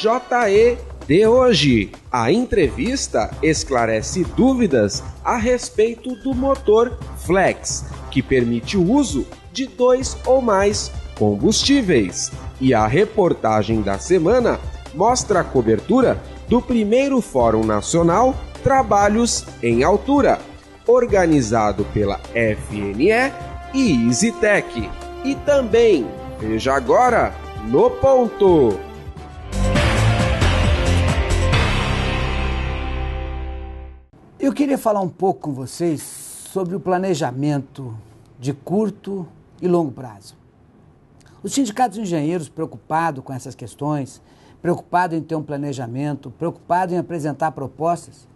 JE de hoje. A entrevista esclarece dúvidas a respeito do motor Flex, que permite o uso de 2 ou mais combustíveis. E a reportagem da semana mostra a cobertura do primeiro Fórum Nacional Trabalhos em Altura, organizado pela FNE e EasyTech. E também, veja agora, no ponto. Eu queria falar um pouco com vocês sobre o planejamento de curto e longo prazo. Os sindicatos de engenheiros preocupados com essas questões, preocupados em ter um planejamento, preocupados em apresentar propostas,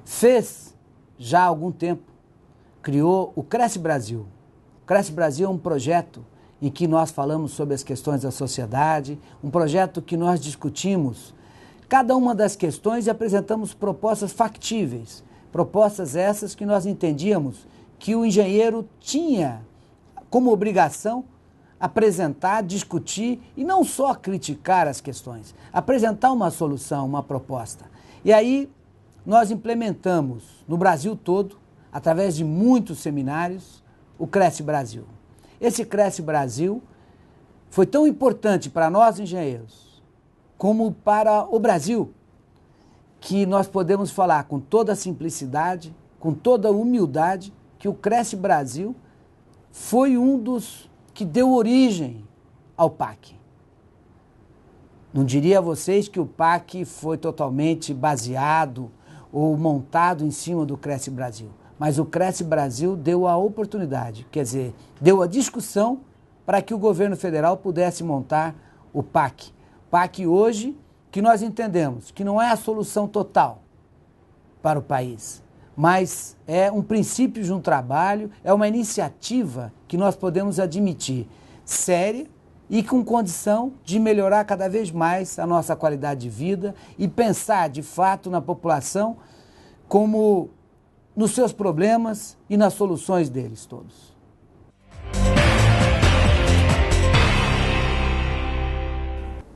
fez já há algum tempo, criou o Cresce Brasil. O Cresce Brasil é um projeto em que nós falamos sobre as questões da sociedade, um projeto que nós discutimos cada uma das questões e apresentamos propostas factíveis, propostas essas que nós entendíamos que o engenheiro tinha como obrigação apresentar, discutir e não só criticar as questões, apresentar uma solução, uma proposta. E aí nós implementamos no Brasil todo, através de muitos seminários, o Cresce Brasil. Esse Cresce Brasil foi tão importante para nós engenheiros como para o Brasil, que nós podemos falar com toda a simplicidade, com toda a humildade, que o Cresce Brasil foi um dos que deu origem ao PAC. Não diria a vocês que o PAC foi totalmente baseado ou montado em cima do Cresce Brasil, mas o Cresce Brasil deu a oportunidade, quer dizer, deu a discussão para que o governo federal pudesse montar o PAC. PAC hoje, que nós entendemos que não é a solução total para o país, mas é um princípio de um trabalho, é uma iniciativa que nós podemos admitir séria e com condição de melhorar cada vez mais a nossa qualidade de vida e pensar de fato na população como nos seus problemas e nas soluções deles todos.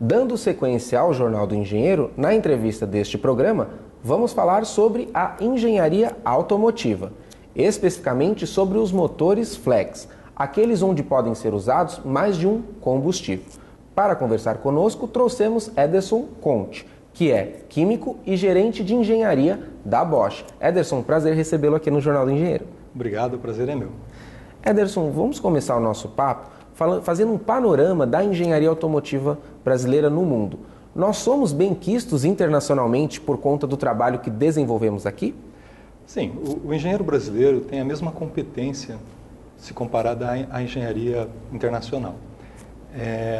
Dando sequência ao Jornal do Engenheiro, na entrevista deste programa, vamos falar sobre a engenharia automotiva, especificamente sobre os motores Flex, aqueles onde podem ser usados mais de um combustível. Para conversar conosco, trouxemos Ederson Conte, que é químico e gerente de engenharia da Bosch. Ederson, prazer recebê-lo aqui no Jornal do Engenheiro. Obrigado, o prazer é meu. Ederson, vamos começar o nosso papo fazendo um panorama da engenharia automotiva brasileira no mundo. Nós somos bem quistos internacionalmente por conta do trabalho que desenvolvemos aqui? Sim, o engenheiro brasileiro tem a mesma competência se comparada à engenharia internacional.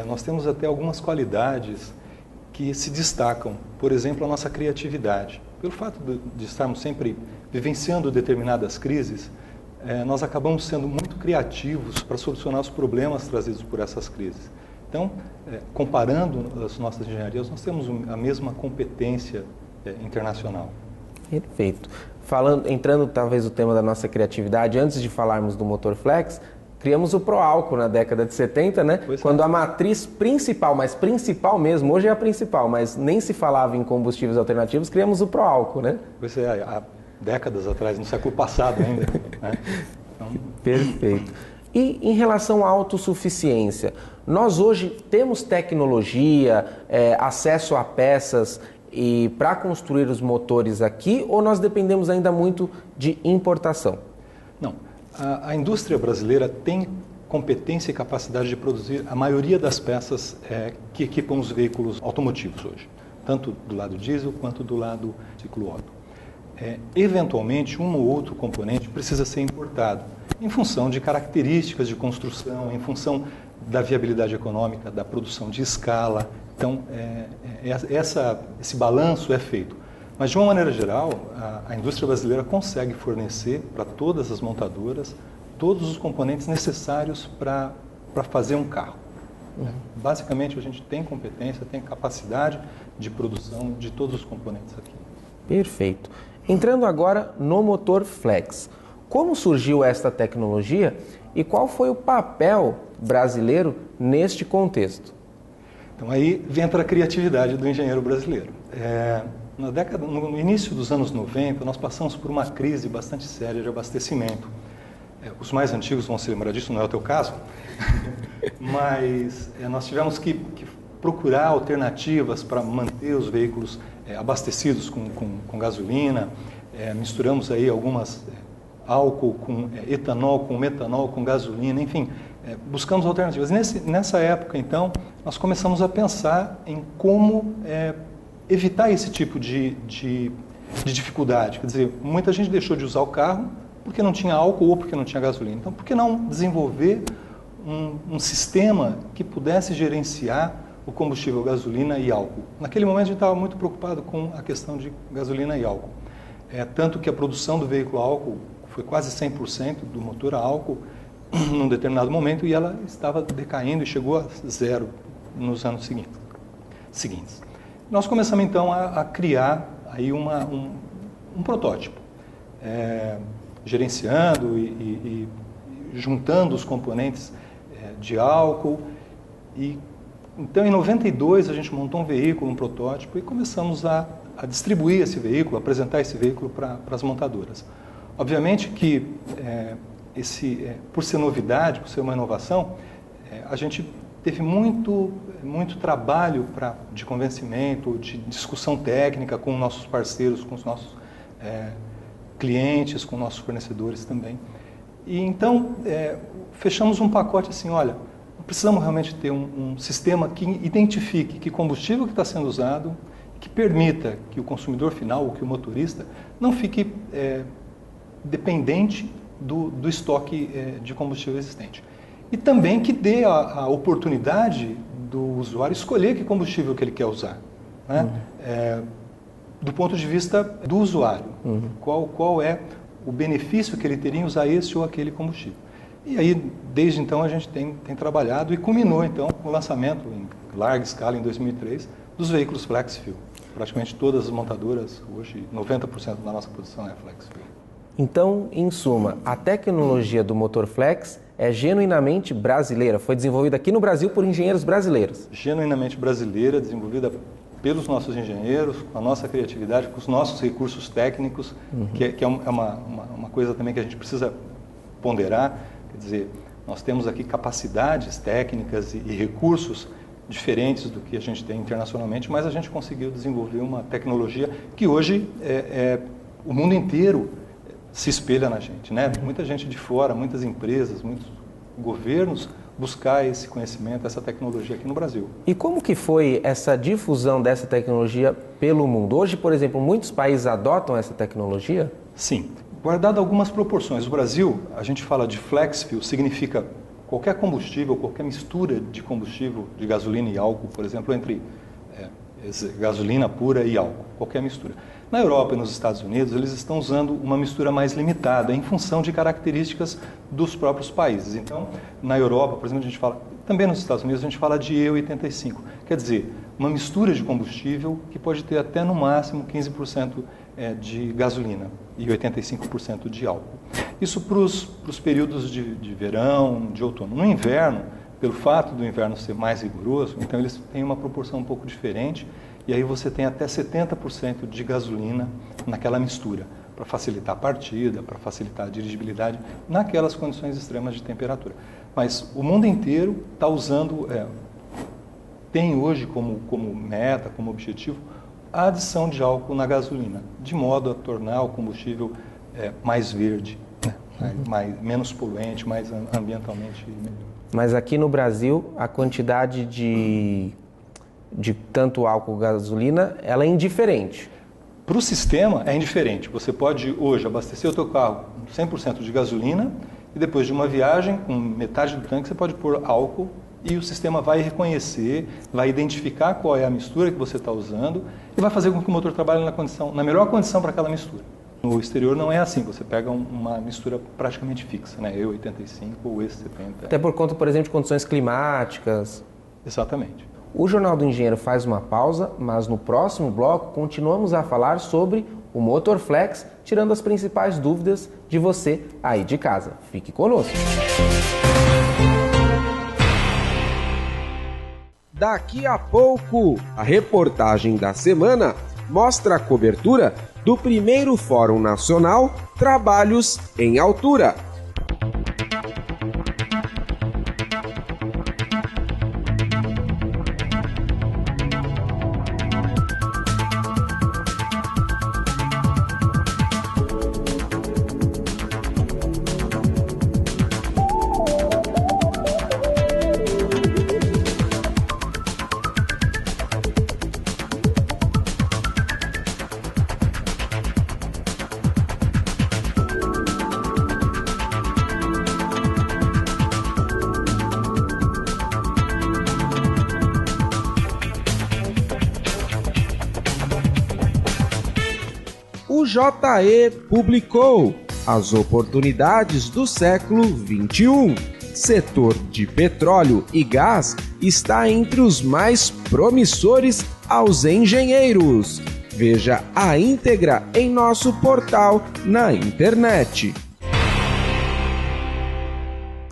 Nós temos até algumas qualidades que se destacam, por exemplo, a nossa criatividade. Pelo fato de estarmos sempre vivenciando determinadas crises, nós acabamos sendo muito criativos para solucionar os problemas trazidos por essas crises. Então, comparando as nossas engenharias, nós temos a mesma competência internacional. Perfeito. Entrando talvez no tema da nossa criatividade, antes de falarmos do motor Flex, criamos o Proálcool na década de 70, né? Quando a matriz principal, mas principal mesmo, hoje é a principal, mas nem se falava em combustíveis alternativos, criamos o Proálcool, né? Pois é, há décadas atrás, no século passado ainda. Né? Então... Perfeito. E em relação à autossuficiência, nós hoje temos tecnologia, acesso a peças e para construir os motores aqui, ou nós dependemos ainda muito de importação? Não. A indústria brasileira tem competência e capacidade de produzir a maioria das peças que equipam os veículos automotivos hoje, tanto do lado diesel quanto do lado ciclo Otto. Eventualmente, um ou outro componente precisa ser importado, em função de características de construção, em função da viabilidade econômica, da produção de escala. Então, esse balanço é feito. Mas, de uma maneira geral, a indústria brasileira consegue fornecer para todas as montadoras todos os componentes necessários para fazer um carro. Basicamente, a gente tem competência, tem capacidade de produção de todos os componentes aqui. Perfeito. Entrando agora no motor Flex. Como surgiu esta tecnologia e qual foi o papel brasileiro neste contexto? Então aí entra a criatividade do engenheiro brasileiro. No início dos anos 90, nós passamos por uma crise bastante séria de abastecimento. Os mais antigos vão se lembrar disso, não é o teu caso, mas nós tivemos que procurar alternativas para manter os veículos abastecidos com gasolina. Misturamos aí algumas álcool com etanol, com metanol, com gasolina, enfim, buscamos alternativas. Nessa época, então, nós começamos a pensar em como evitar esse tipo de dificuldade. Quer dizer, muita gente deixou de usar o carro porque não tinha álcool ou porque não tinha gasolina. Então, por que não desenvolver um sistema que pudesse gerenciar o combustível gasolina e álcool? Naquele momento, a gente estava muito preocupado com a questão de gasolina e álcool. Tanto que a produção do veículo a álcool foi quase 100% do motor a álcool num determinado momento e ela estava decaindo e chegou a zero nos anos seguintes. Nós começamos então a criar aí um protótipo, gerenciando e juntando os componentes de álcool. E então em 92 a gente montou um veículo, um protótipo e começamos a distribuir esse veículo, apresentar esse veículo para as montadoras. Obviamente que por ser novidade, por ser uma inovação, a gente teve muito trabalho de convencimento, de discussão técnica com nossos parceiros, com os nossos clientes, com nossos fornecedores também. E então fechamos um pacote assim, olha, precisamos realmente ter um sistema que identifique que combustível que está sendo usado, que permita que o consumidor final, ou que o motorista, não fique dependente do estoque de combustível existente. E também que dê a oportunidade do usuário escolher que combustível que ele quer usar, né? Do ponto de vista do usuário. Qual é o benefício que ele teria em usar esse ou aquele combustível. E aí, desde então, a gente tem trabalhado e culminou, então, com o lançamento em larga escala, em 2003, dos veículos Flex Fuel. Praticamente todas as montadoras, hoje, 90% da nossa produção é Flex Fuel. Então, em suma, a tecnologia do motor Flex é genuinamente brasileira, foi desenvolvida aqui no Brasil por engenheiros brasileiros. Genuinamente brasileira, desenvolvida pelos nossos engenheiros, com a nossa criatividade, com os nossos recursos técnicos, que é uma coisa também que a gente precisa ponderar. Quer dizer, nós temos aqui capacidades técnicas e recursos diferentes do que a gente tem internacionalmente, mas a gente conseguiu desenvolver uma tecnologia que hoje o mundo inteiro se espelha na gente, né? Muita gente de fora, muitas empresas, muitos governos buscar esse conhecimento, essa tecnologia aqui no Brasil. E como que foi essa difusão dessa tecnologia pelo mundo? Hoje, por exemplo, muitos países adotam essa tecnologia? Sim, guardado algumas proporções. No Brasil, a gente fala de flex fuel, significa qualquer combustível, qualquer mistura de combustível, de gasolina e álcool, por exemplo, entre gasolina pura e álcool, qualquer mistura. Na Europa e nos Estados Unidos, eles estão usando uma mistura mais limitada, em função de características dos próprios países. Então, na Europa, por exemplo, a gente fala, também nos Estados Unidos, a gente fala de E85, quer dizer, uma mistura de combustível que pode ter até no máximo 15% de gasolina e 85% de álcool. Isso para os períodos de verão, de outono. No inverno, pelo fato do inverno ser mais rigoroso, então eles têm uma proporção um pouco diferente, e aí você tem até 70% de gasolina naquela mistura, para facilitar a partida, para facilitar a dirigibilidade naquelas condições extremas de temperatura. Mas o mundo inteiro está usando, tem hoje como meta, como objetivo, a adição de álcool na gasolina, de modo a tornar o combustível mais verde, né? Menos poluente, mais ambientalmente melhor. Mas aqui no Brasil, a quantidade de tanto álcool quanto gasolina, ela é indiferente. Para o sistema é indiferente. Você pode hoje abastecer o teu carro com 100% de gasolina e depois de uma viagem, com metade do tanque, você pode pôr álcool e o sistema vai reconhecer, vai identificar qual é a mistura que você está usando e vai fazer com que o motor trabalhe na melhor condição para aquela mistura. No exterior não é assim, você pega uma mistura praticamente fixa, né? E85 ou E70. Até por conta, por exemplo, de condições climáticas. Exatamente. O Jornal do Engenheiro faz uma pausa, mas no próximo bloco continuamos a falar sobre o motor Flex, tirando as principais dúvidas de você aí de casa. Fique conosco. Daqui a pouco, a reportagem da semana mostra a cobertura do primeiro Fórum Nacional Trabalhos em Altura. O JE publicou as oportunidades do século XXI. Setor de petróleo e gás está entre os mais promissores aos engenheiros. Veja a íntegra em nosso portal na internet.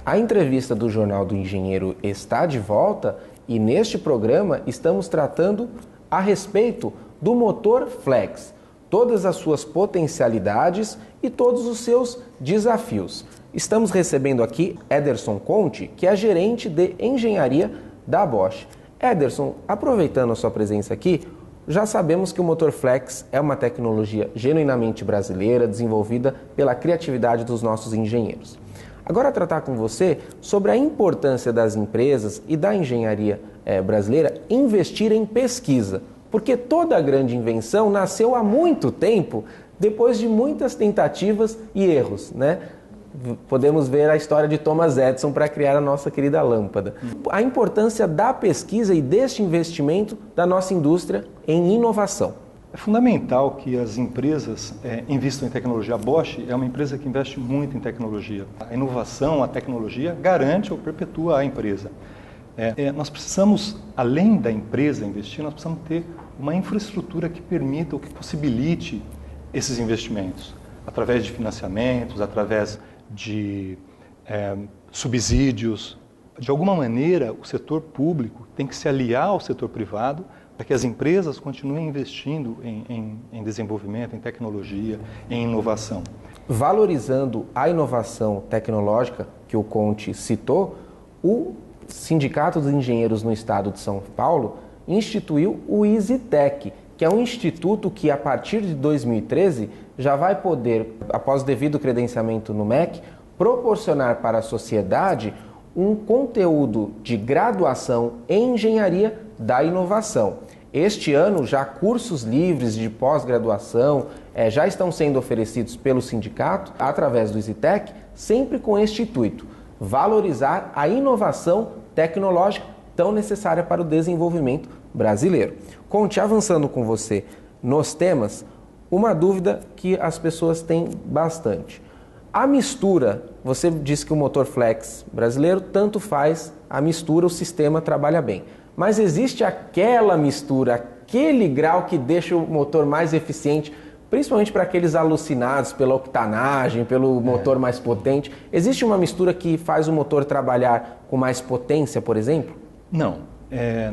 A entrevista do Jornal do Engenheiro está de volta e neste programa estamos tratando a respeito do motor flex, todas as suas potencialidades e todos os seus desafios. Estamos recebendo aqui Ederson Conte, que é gerente de engenharia da Bosch. Ederson, aproveitando a sua presença aqui, já sabemos que o motor flex é uma tecnologia genuinamente brasileira, desenvolvida pela criatividade dos nossos engenheiros. Agora tratar com você sobre a importância das empresas e da engenharia brasileira investir em pesquisa, porque toda grande invenção nasceu há muito tempo, depois de muitas tentativas e erros, né? Podemos ver a história de Thomas Edison para criar a nossa querida lâmpada. A importância da pesquisa e deste investimento da nossa indústria em inovação. É fundamental que as empresas investam em tecnologia. A Bosch é uma empresa que investe muito em tecnologia. A inovação, a tecnologia garante ou perpetua a empresa. Nós precisamos, além da empresa investir, nós precisamos ter uma infraestrutura que permita ou que possibilite esses investimentos, através de financiamentos, através de subsídios. De alguma maneira, o setor público tem que se aliar ao setor privado para que as empresas continuem investindo em desenvolvimento, em tecnologia, em inovação. Valorizando a inovação tecnológica que o Conte citou, o Sindicato dos Engenheiros no Estado de São Paulo instituiu o EasyTech, que é um instituto que, a partir de 2013, já vai poder, após o devido credenciamento no MEC, proporcionar para a sociedade um conteúdo de graduação em engenharia da inovação. Este ano, já cursos livres de pós-graduação já estão sendo oferecidos pelo sindicato, através do EasyTech, sempre com este intuito: valorizar a inovação tecnológica tão necessária para o desenvolvimento brasileiro. Conte, avançando com você nos temas, uma dúvida que as pessoas têm bastante. A mistura, você disse que o motor flex brasileiro tanto faz a mistura, o sistema trabalha bem. Mas existe aquela mistura, aquele grau que deixa o motor mais eficiente, principalmente para aqueles alucinados pela octanagem, pelo motor mais potente. Existe uma mistura que faz o motor trabalhar com mais potência, por exemplo? Não.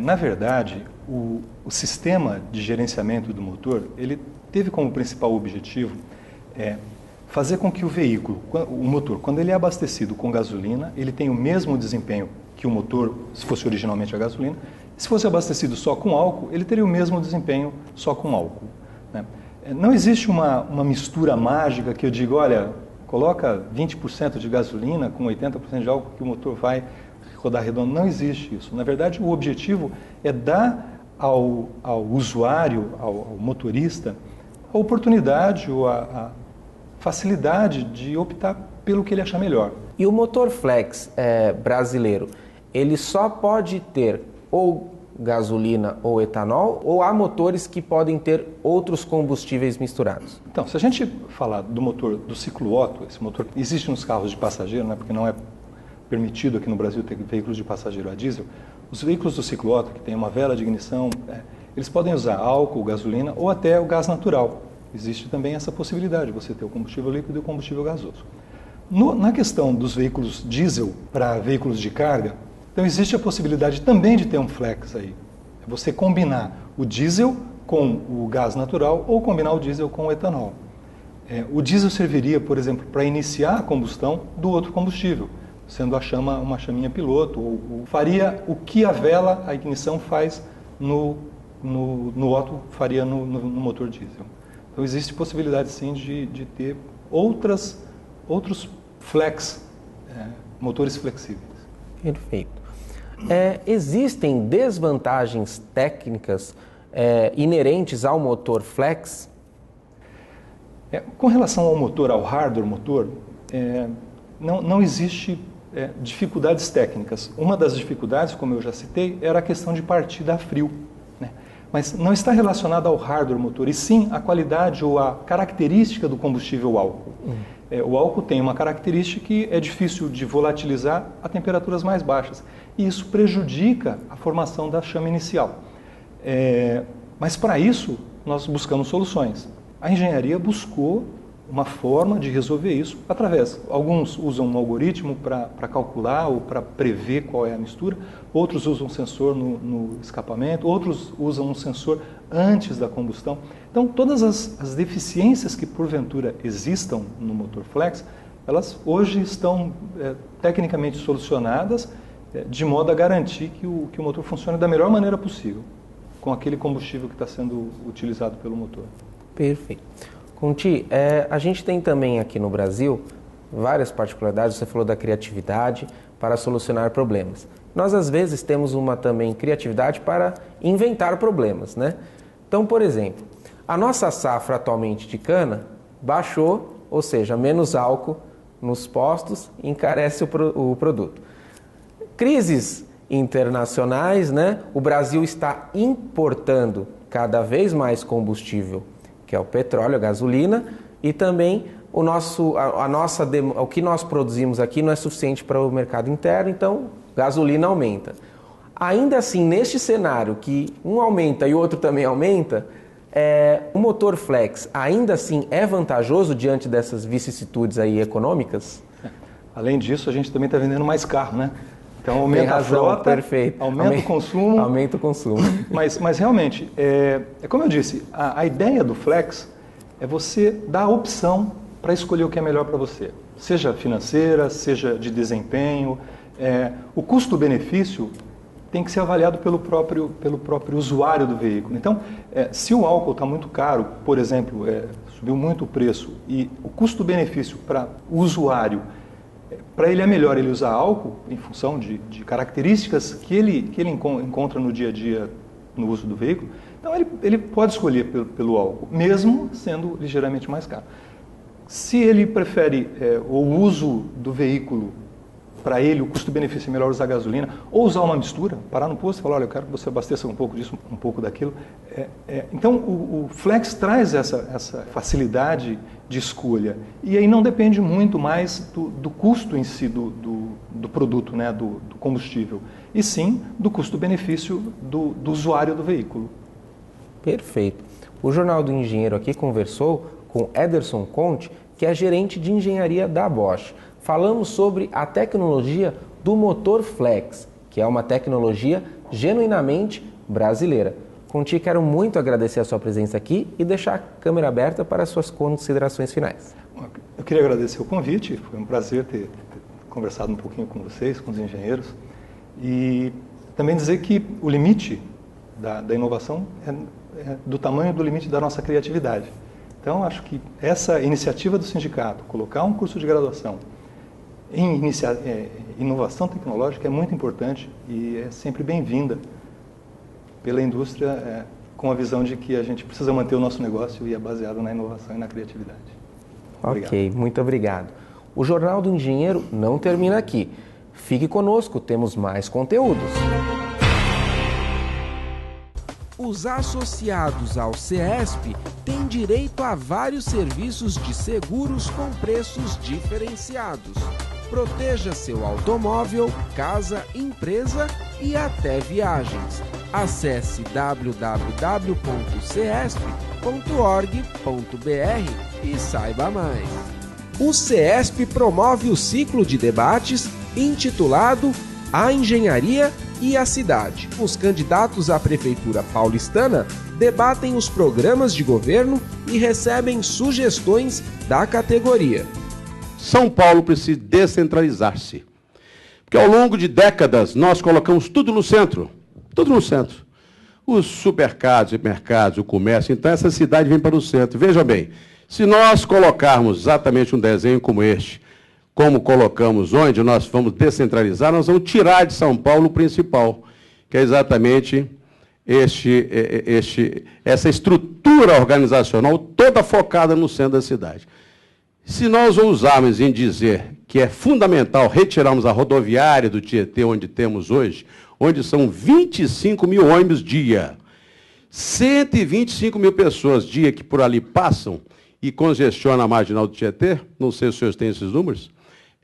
Na verdade, o sistema de gerenciamento do motor, ele teve como principal objetivo fazer com que o veículo, o motor, quando ele é abastecido com gasolina, ele tem o mesmo desempenho que o motor, se fosse originalmente a gasolina. Se fosse abastecido só com álcool, ele teria o mesmo desempenho só com álcool, né? Não existe uma mistura mágica que eu digo, olha, coloca 20% de gasolina com 80% de álcool que o motor vai rodar redondo. Não existe isso. Na verdade, o objetivo é dar ao usuário, ao motorista, a oportunidade ou a facilidade de optar pelo que ele achar melhor. E o motor flex brasileiro, ele só pode ter ou gasolina ou etanol, ou há motores que podem ter outros combustíveis misturados? Então, se a gente falar do motor do ciclo Otto, esse motor existe nos carros de passageiro, né, porque não é permitido aqui no Brasil ter veículos de passageiro a diesel. Os veículos do ciclo Otto, que tem uma vela de ignição, eles podem usar álcool, gasolina ou até o gás natural. Existe também essa possibilidade, você ter o combustível líquido e o combustível gasoso. Na questão dos veículos diesel para veículos de carga, Então existe a possibilidade também de ter um flex aí. É você combinar o diesel com o gás natural ou combinar o diesel com o etanol. O diesel serviria, por exemplo, para iniciar a combustão do outro combustível, sendo a chama uma chaminha piloto, ou faria o que a vela, a ignição, faz no Otto, faria no motor diesel. Então existe possibilidade sim de ter outros flex, motores flexíveis. Perfeito. Existem desvantagens técnicas inerentes ao motor flex? Com relação ao motor, ao hardware motor, não existe dificuldades técnicas. Uma das dificuldades, como eu já citei, era a questão de partida a frio, né? Mas não está relacionada ao hardware motor, e sim à qualidade ou à característica do combustível álcool. O álcool tem uma característica que é difícil de volatilizar a temperaturas mais baixas, e isso prejudica a formação da chama inicial. Mas para isso, nós buscamos soluções. A engenharia buscou uma forma de resolver isso através. Alguns usam um algoritmo para calcular ou para prever qual é a mistura, outros usam um sensor no escapamento, outros usam um sensor antes da combustão. Então, todas as deficiências que porventura existam no motor flex, elas hoje estão tecnicamente solucionadas de modo a garantir que o motor funcione da melhor maneira possível, com aquele combustível que está sendo utilizado pelo motor. Perfeito. Conti, a gente tem também aqui no Brasil várias particularidades, você falou da criatividade para solucionar problemas. Nós, às vezes, temos uma também criatividade para inventar problemas, né? Então, por exemplo, a nossa safra atualmente de cana baixou, ou seja, menos álcool nos postos, encarece o produto. Crises internacionais, né? O Brasil está importando cada vez mais combustível, que é o petróleo, a gasolina, e também o que nós produzimos aqui não é suficiente para o mercado interno, então gasolina aumenta. Ainda assim, neste cenário que um aumenta e o outro também aumenta, o motor flex ainda assim é vantajoso diante dessas vicissitudes aí econômicas? Além disso, a gente também está vendendo mais carro, né? Então aumenta a frota, perfeito. Aumenta o consumo. Aumenta o consumo. Mas realmente, como eu disse, a ideia do flex é você dar a opção para escolher o que é melhor para você. Seja financeira, seja de desempenho. O custo-benefício tem que ser avaliado pelo próprio usuário do veículo. Então, se o álcool está muito caro, por exemplo, subiu muito o preço, e o custo-benefício para o usuário, para ele é melhor ele usar álcool em função de características que ele encontra no dia a dia no uso do veículo, então ele pode escolher pelo álcool, mesmo sendo ligeiramente mais caro. Se ele prefere o uso do veículo, para ele o custo-benefício é melhor usar gasolina, ou usar uma mistura, parar no posto e falar, olha, eu quero que você abasteça um pouco disso, um pouco daquilo. Então o flex traz essa facilidade de escolha, e aí não depende muito mais do custo em si do produto, né, do combustível, e sim do custo-benefício do usuário do veículo. Perfeito. O Jornal do Engenheiro aqui conversou com Ederson Conte, que é gerente de engenharia da Bosch. Falamos sobre a tecnologia do motor flex, que é uma tecnologia genuinamente brasileira. Conti, quero muito agradecer a sua presença aqui e deixar a câmera aberta para as suas considerações finais. Eu queria agradecer o convite, foi um prazer ter conversado um pouquinho com vocês, com os engenheiros, e também dizer que o limite da inovação é do tamanho do limite da nossa criatividade. Então, acho que essa iniciativa do sindicato, colocar um curso de graduação em inovação tecnológica é muito importante e é sempre bem-vinda pela indústria, com a visão de que a gente precisa manter o nosso negócio e é baseado na inovação e na criatividade. Obrigado. Ok, muito obrigado. O Jornal do Engenheiro não termina aqui. Fique conosco, temos mais conteúdos. Os associados ao CESP têm direito a vários serviços de seguros com preços diferenciados. Proteja seu automóvel, casa, empresa e até viagens. Acesse www.cesp.org.br e saiba mais. O CESP promove o ciclo de debates intitulado a engenharia e a cidade. Os candidatos à prefeitura paulistana debatem os programas de governo e recebem sugestões da categoria. São Paulo precisa descentralizar-se, porque ao longo de décadas nós colocamos tudo no centro, Os supermercados e mercados, o comércio, então essa cidade vem para o centro. Veja bem, se nós colocarmos exatamente um desenho como este, como colocamos onde nós vamos descentralizar, nós vamos tirar de São Paulo o principal, que é exatamente essa estrutura organizacional toda focada no centro da cidade. Se nós ousarmos em dizer que é fundamental retirarmos a rodoviária do Tietê, onde temos hoje, onde são 25 mil ônibus dia, 125 mil pessoas dia que por ali passam e congestiona a marginal do Tietê, não sei se os senhores têm esses números,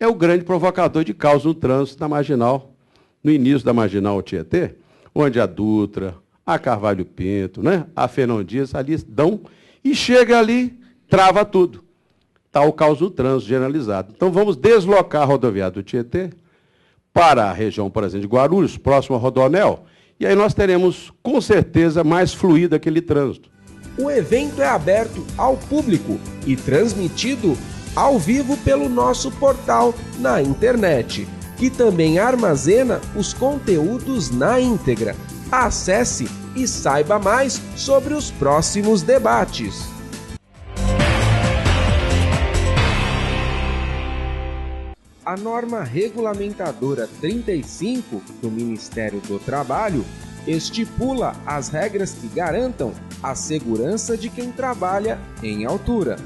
é o grande provocador de caos no trânsito da marginal, no início da marginal Tietê, onde a Dutra, a Carvalho Pinto, né, a Fernão Dias, ali dão, e chega ali, trava tudo. Está o caos no trânsito generalizado. Então, vamos deslocar a rodoviária do Tietê para a região, por exemplo, de Guarulhos, próximo a Rodoanel, e aí nós teremos, com certeza, mais fluido aquele trânsito. O evento é aberto ao público e transmitido ao vivo pelo nosso portal na internet, que também armazena os conteúdos na íntegra. Acesse e saiba mais sobre os próximos debates. A norma regulamentadora 35 do Ministério do Trabalho estipula as regras que garantam a segurança de quem trabalha em altura.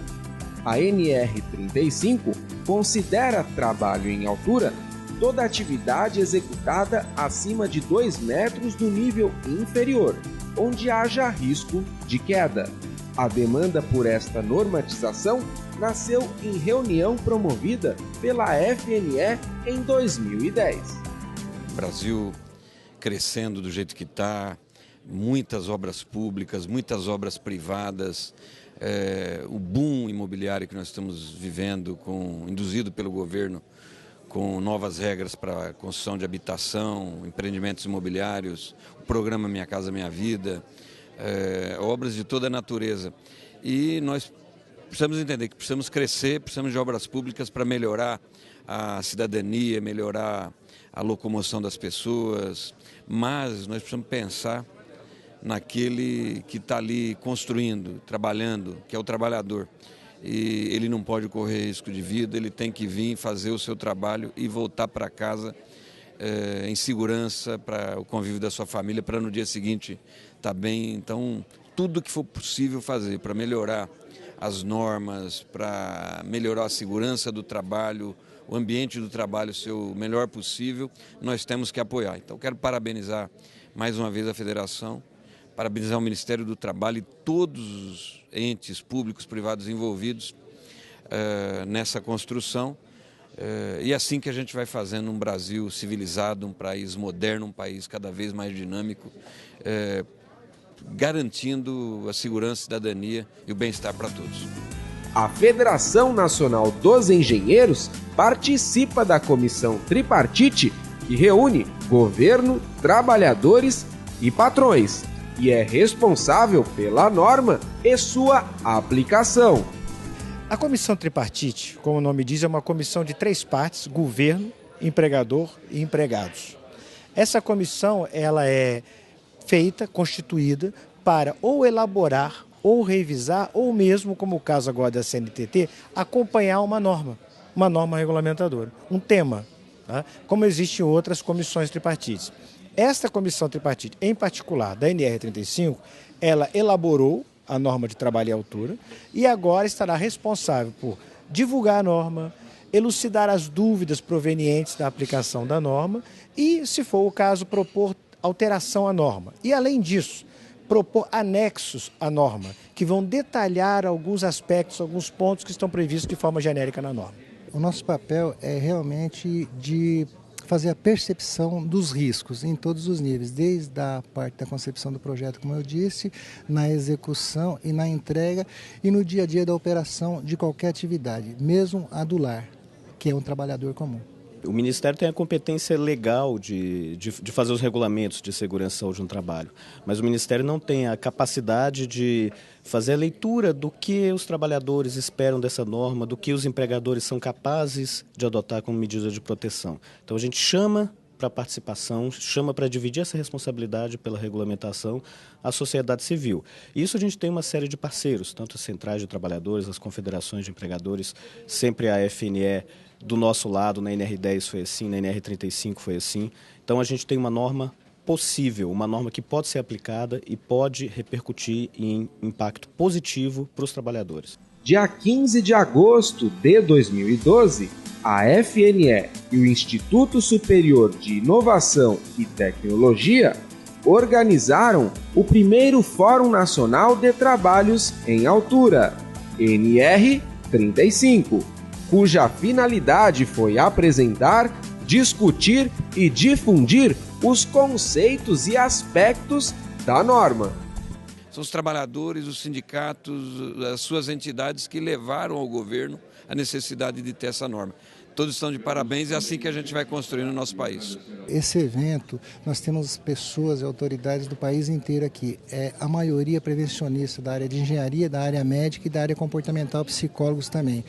A NR 35 considera trabalho em altura toda atividade executada acima de 2 metros do nível inferior, onde haja risco de queda. A demanda por esta normatização nasceu em reunião promovida pela FNE em 2010. O Brasil crescendo do jeito que está, muitas obras públicas, muitas obras privadas, o boom imobiliário que nós estamos vivendo, induzido pelo governo, com novas regras para construção de habitação, empreendimentos imobiliários, o programa Minha Casa Minha Vida, obras de toda a natureza. E nós precisamos entender que precisamos crescer, precisamos de obras públicas para melhorar a cidadania, melhorar a locomoção das pessoas, mas nós precisamos pensar naquele que está ali construindo, trabalhando, que é o trabalhador. E ele não pode correr risco de vida, ele tem que vir fazer o seu trabalho e voltar para casa em segurança, para o convívio da sua família, para no dia seguinte estar bem. Então, tudo que for possível fazer para melhorar as normas, para melhorar a segurança do trabalho, o ambiente do trabalho ser o melhor possível, nós temos que apoiar. Então, quero parabenizar mais uma vez a Federação, parabenizar o Ministério do Trabalho e todos os entes públicos, privados envolvidos nessa construção. E assim que a gente vai fazendo um Brasil civilizado, um país moderno, um país cada vez mais dinâmico, garantindo a segurança, a cidadania e o bem-estar para todos. A Federação Nacional dos Engenheiros participa da comissão tripartite que reúne governo, trabalhadores e patrões e é responsável pela norma e sua aplicação. A comissão tripartite, como o nome diz, é uma comissão de 3 partes: governo, empregador e empregados. Essa comissão ela é constituída para ou elaborar, ou revisar, ou mesmo, como o caso agora da CNTT, acompanhar uma norma regulamentadora, um tema, tá? Como existem outras comissões tripartites. Esta comissão tripartite, em particular da NR35, ela elaborou a norma de trabalho e altura e agora estará responsável por divulgar a norma, elucidar as dúvidas provenientes da aplicação da norma e, se for o caso, propor alteração à norma. E, além disso, propor anexos à norma, que vão detalhar alguns aspectos, alguns pontos que estão previstos de forma genérica na norma. O nosso papel é realmente de fazer a percepção dos riscos em todos os níveis, desde a parte da concepção do projeto, como eu disse, na execução e na entrega e no dia a dia da operação de qualquer atividade, mesmo a do lar, que é um trabalhador comum. O Ministério tem a competência legal de fazer os regulamentos de segurança e saúde no trabalho, mas o Ministério não tem a capacidade de fazer a leitura do que os trabalhadores esperam dessa norma, do que os empregadores são capazes de adotar como medida de proteção. Então a gente chama para participação, chama para dividir essa responsabilidade pela regulamentação a sociedade civil. E isso a gente tem uma série de parceiros, tanto as centrais de trabalhadores, as confederações de empregadores, sempre a FNE do nosso lado, na NR10 foi assim, na NR35 foi assim. Então a gente tem uma norma possível, uma norma que pode ser aplicada e pode repercutir em impacto positivo para os trabalhadores. Dia 15 de agosto de 2012, a FNE e o Instituto Superior de Inovação e Tecnologia organizaram o primeiro Fórum Nacional de Trabalhos em Altura, NR35, cuja finalidade foi apresentar, discutir e difundir os conceitos e aspectos da norma. São os trabalhadores, os sindicatos, as suas entidades que levaram ao governo a necessidade de ter essa norma. Todos estão de parabéns, é assim que a gente vai construindo o nosso país. Esse evento, nós temos pessoas e autoridades do país inteiro aqui. A maioria prevencionista da área de engenharia, da área médica e da área comportamental, psicólogos também.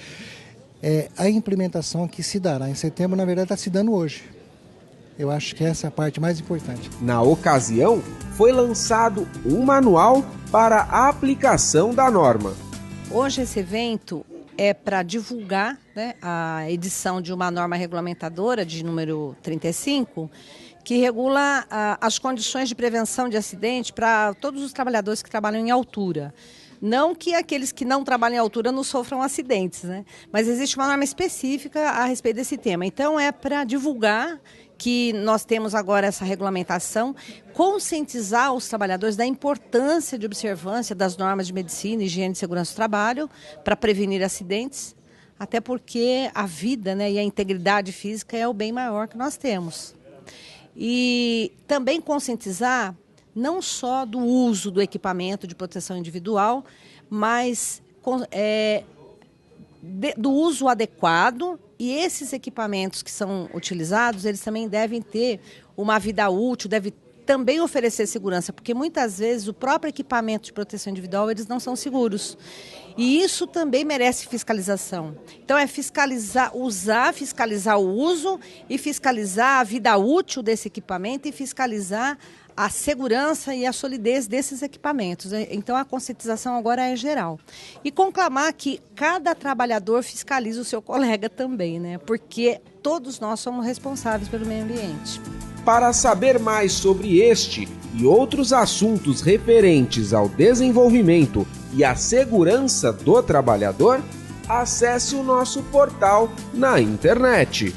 A implementação que se dará em setembro, na verdade, está se dando hoje. Eu acho que essa é a parte mais importante. Na ocasião, foi lançado um manual para a aplicação da norma. Hoje esse evento é para divulgar, né, a edição de uma norma regulamentadora de número 35, que regula as condições de prevenção de acidente para todos os trabalhadores que trabalham em altura. Não que aqueles que não trabalham em altura não sofram acidentes, né? Mas existe uma norma específica a respeito desse tema. Então é para divulgar que nós temos agora essa regulamentação, conscientizar os trabalhadores da importância de observância das normas de medicina, higiene e segurança do trabalho para prevenir acidentes, até porque a vida, né, e a integridade física é o bem maior que nós temos. E também conscientizar não só do uso do equipamento de proteção individual, mas do uso adequado. E esses equipamentos que são utilizados, eles também devem ter uma vida útil, devem também oferecer segurança, porque muitas vezes o próprio equipamento de proteção individual, eles não são seguros. E isso também merece fiscalização. Então é fiscalizar o uso e fiscalizar a vida útil desse equipamento e fiscalizar a segurança e a solidez desses equipamentos. Então a conscientização agora é geral. E conclamar que cada trabalhador fiscalize o seu colega também, né? Porque todos nós somos responsáveis pelo meio ambiente. Para saber mais sobre este e outros assuntos referentes ao desenvolvimento e à segurança do trabalhador, acesse o nosso portal na internet